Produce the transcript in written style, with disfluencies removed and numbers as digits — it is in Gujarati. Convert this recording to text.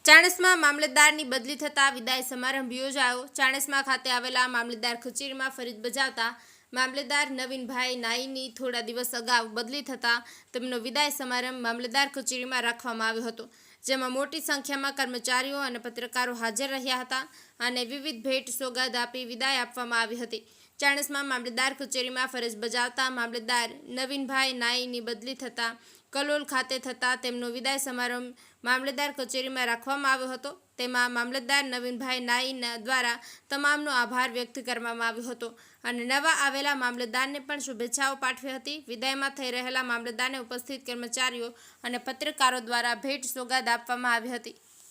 ચાણસ્મા મામલતદારની બદલી થતાં વિદાય સમારંભ યોજાયો। ચાણસ્મા ખાતે આવેલા મામલતદાર કચેરીમાં ફરજ બજાવતા મામલતદાર નવીનભાઈ નાઈની થોડા દિવસ અગાઉ બદલી થતાં તેમનો વિદાય સમારંભ મામલતદાર કચેરીમાં રાખવામાં આવ્યો હતો, જેમાં મોટી સંખ્યામાં કર્મચારીઓ અને પત્રકારો હાજર રહ્યા હતા અને વિવિધ ભેટ સોગાદ આપી વિદાય આપવામાં આવી હતી। ચાણસ્મા મામલતદાર કચેરીમાં ફરજ બજાવતા મામલતદાર નવીનભાઈ નાઈની બદલી થતાં કલોલ ખાતે થતાં તેમનો વિદાય સમારંભ મામલતદાર કચેરીમાં રાખવામાં આવ્યો હતો। તેમાં મામલતદાર નવીનભાઈ નાઈ દ્વારા તમામનો આભાર વ્યક્ત કરવામાં આવ્યો હતો અને નવા આવેલા મામલતદારને પણ શુભેચ્છાઓ પાઠવી હતી। વિદાયમાં થઈ રહેલા મામલતદારને ઉપસ્થિત કર્મચારીઓ અને પત્રકારો દ્વારા ભેટ સોગાદ આપવામાં આવી હતી।